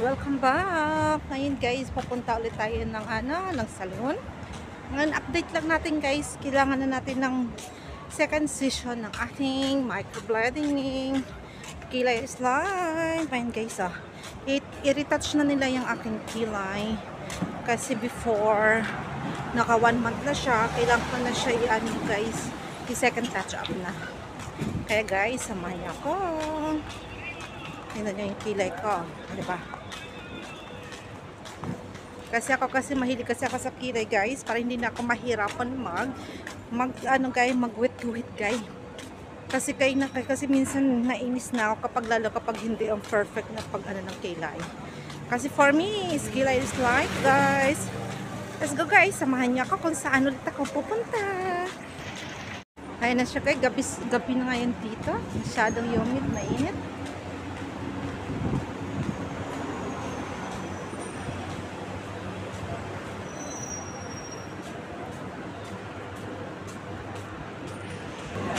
welcome back. Ngayon guys, papunta ulit tayo ng salon. Ngayon update lang natin guys, kailangan na natin ng second session ng ating microblading kilay slime. Ngayon guys, i-retouch na nila yung aking kilay kasi before naka 1 month na siya, kailangan ko na siya guys, i-second touch up na. Kaya guys, samahan niyo ako. Tingnan nyo yung kilay ko, diba? Kasi mahilig ako sa kilay guys, para hindi na ako mahirapan mag-wet guys. Kasi minsan nainis na ako kapag hindi ang perfect na ng kilay. Kasi for me, kilay is like guys. Let's go guys, samahan niyo ako kung saan ulit ako pupunta. Kaya na siya guys, gabi na ngayon dito. Masyadong humid, mainit.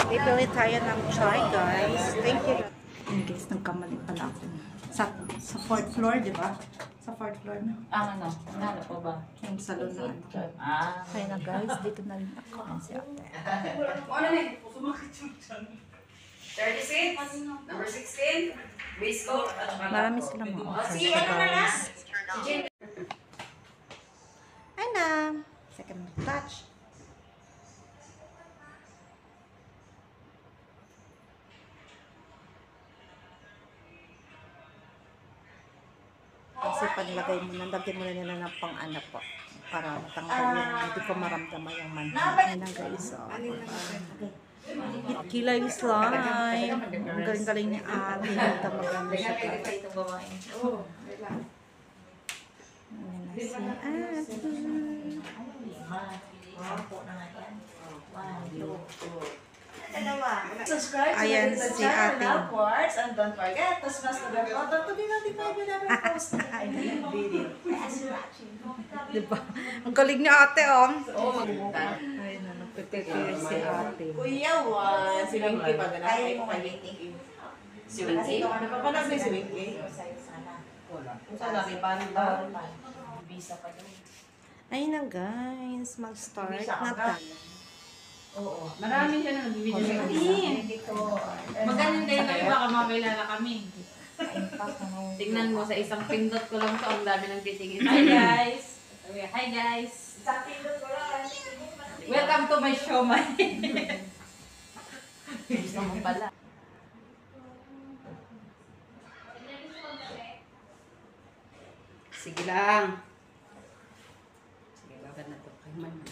Bibili tayo ng chai guys. Thank you. Ayan guys, nagkamali pala ako. Sa 4th floor, di ba? Sa 4th floor na. Ano po ba? Yung salon na ano. Kaya na guys, dito na rin ako. Si ate. Ano na yun? 36, number 16, base coat. Marami silang mga offers Si ano na lang? Ay na. Second touch. Kasi paglagay mo na, lagyan mo na nila ng pang-ano po. Para matanggal yung hindi ko maramdaman yung manhang. Ayan na guys. Kilay slime. Ang galing-galing ni ate. Maganda siya. Ayan na si ate. Subscribe to the si ate. channel upwards and don't forget to smash the bell button to be notified when I post a new video. Thanks for watching. Diba? Ang galing ni ate, oh. Ay, na, nagpe-prepare si ate. Kuya Juan, si Winky pa ganun. Ay, mo kay Si Winky? Napapanood na si Winky? Sana rin pa visa pa doon. Ayun na guys, mag-start na tayo. Oo. Marami siya na nagbibideo sa kanya. Maganda yun kami, baka makilala kami. Tingnan mo, sa isang pindot ko lang to, ang dami ng titigil. Hi guys! Hi guys! Isang pindot ko lang. Welcome to my show, man. Gusto mo pala. Sige lang. Sige, bakit na to? Kay man.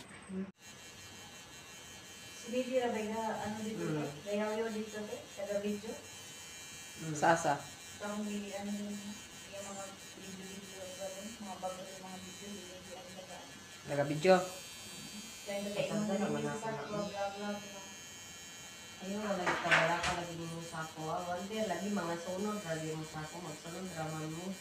Baby, rabay na, ano dito, layaw yun dito, taga-video. Sasa. Parang may, ano yun, yung mga video, mga bago yung mga video, ano taga. Nagabidyo. Kaya nagkainom na yung sa vlog. Ayun, wala ka lagi mo sa ako. Wala, lagi mga sunod, lagi mo sa ako, magsunod, drama mo.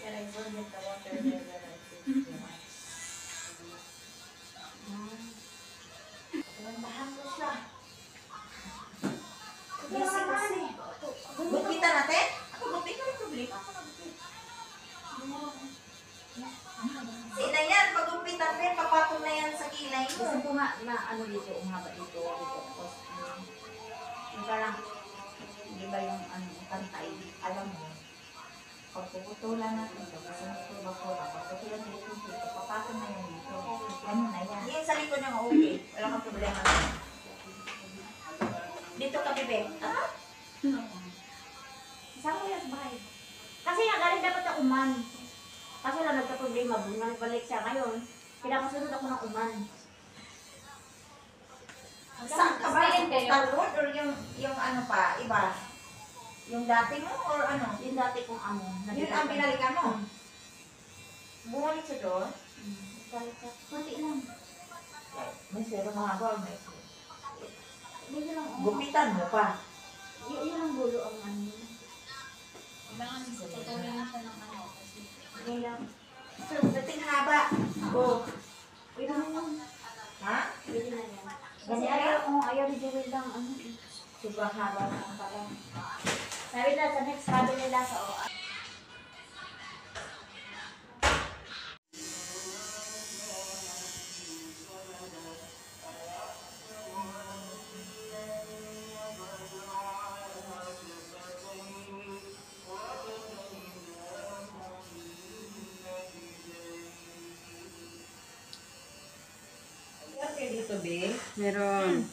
Kaya nag-forget the water there, Bahan ko siya. Kasi. Gupitan natin? Ako, gupit ka rin problema. Ako nagupit. Sina yan, pag-gupitan rin, papatong na yan sa kilay mo. Gusto ko nga na ano dito, umaba dito. Tapos, yung parang, di ba yung ano, kantay, alam mo, pag puputulan natin, tapos puputulan, pagputulan dito, papatong na yan dito. Ano na yan. Yung sa likod niya, okay. Wala kang problema. Dito ka, bebe. Saan ko yan sa bahay? Kasi nga, galing dapat na uman. Kaso lang nagka-problema, bumalik siya ngayon. Pinakasunod ako ng uman. Saan ka ba? Talon or yung ano pa, iba? Yung dati mo or ano? Yung dati kong amo. Yun ang binalikan mo? Bumalik siya doon? Balik ka. Kunti lang. May sero mahaba, may sero. Medyo lang. Gupitan mo pa. Yun ang gulo ang ano. Kailangan tutuloy na siya ng ano. Kasi Hindi lang. So, dating haba. Oo. Pwede na yun. Ha? Pwede na yan. Kasi ayaw ni Jewel lang ano. Sobrang haba na pala. Sabi na sa next sabi nila sa OA. Yan kayo dito, be. Meron.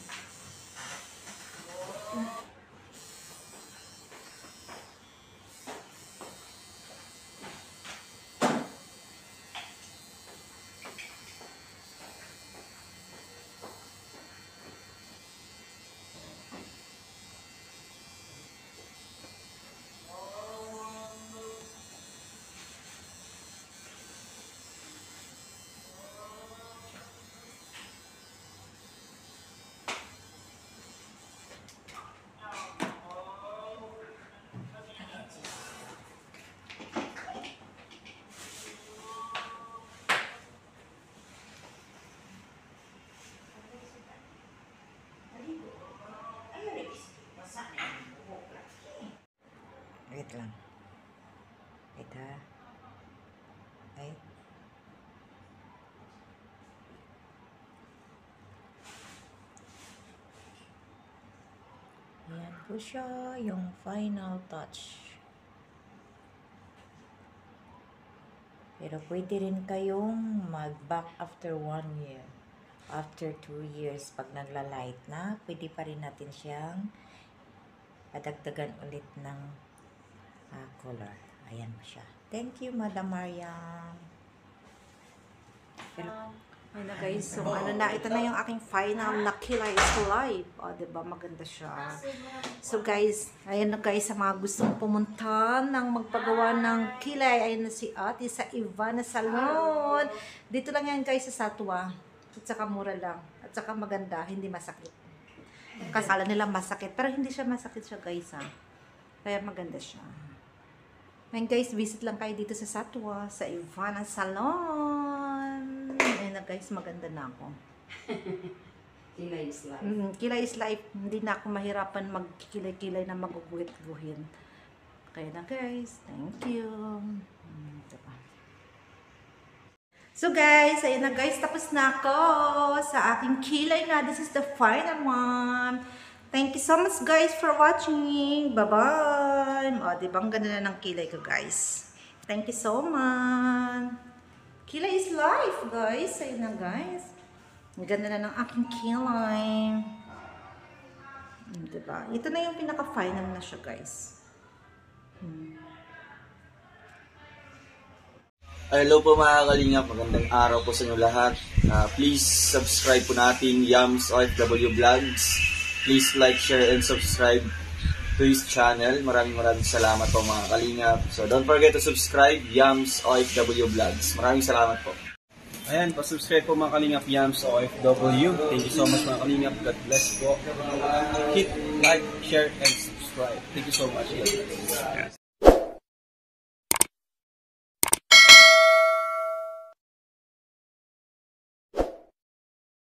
Wait lang. Wait ha. Ay. Yan po siya, yung final touch. Pero pwede rin kayong mag-back after 1 year. After 2 years, pag nagla-light na, pwede pa rin natin siyang padagdagan ulit ng color. Ayan po siya. Thank you, Madam Mariam. Ayun na guys, so ano na, ito na yung aking final na Kilay is Live. O, diba, maganda siya. So guys, ayan na guys, sa mga gustong pumunta ng magpagawa ng kilay, ayun na si ate sa Ivana Salon. Dito lang yan guys sa Satwa. At saka mura lang. At saka maganda, hindi masakit. Kasala nila masakit, pero hindi siya masakit siya guys ha. Kaya maganda siya. Ngayon guys, visit lang kayo dito sa Satwa, sa Ivana Salon. Ayun na guys, maganda na ako. Kilay is life. Kilay is life. Hindi na ako mahirapan magkilay-kilay na maguguhit-guhin. Kaya na guys, thank you. Diba? So guys, ayun na guys, tapos na ako sa aking kilay na. This is the final one. Thank you so much guys for watching. Bye-bye. O, diba? Ang ganda na ng kilay ko guys. Thank you so much. Kilay is life guys. Ayun na guys. Ang ganda na ng aking kilay. Diba? Ito na yung pinaka-final na siya guys. Hello po mga kalingap, magandang araw po sa inyo lahat. Please subscribe po natin Yams OFW Vlogs. Please like, share, and subscribe to his channel. Maraming salamat po mga kalingap. So don't forget to subscribe Yams OFW Vlogs. Maraming salamat po. Ayan, pa-subscribe po mga kalingap Yams OFW. Thank you so much mga kalingap. God bless po. Hit like, share, and subscribe. Thank you so much.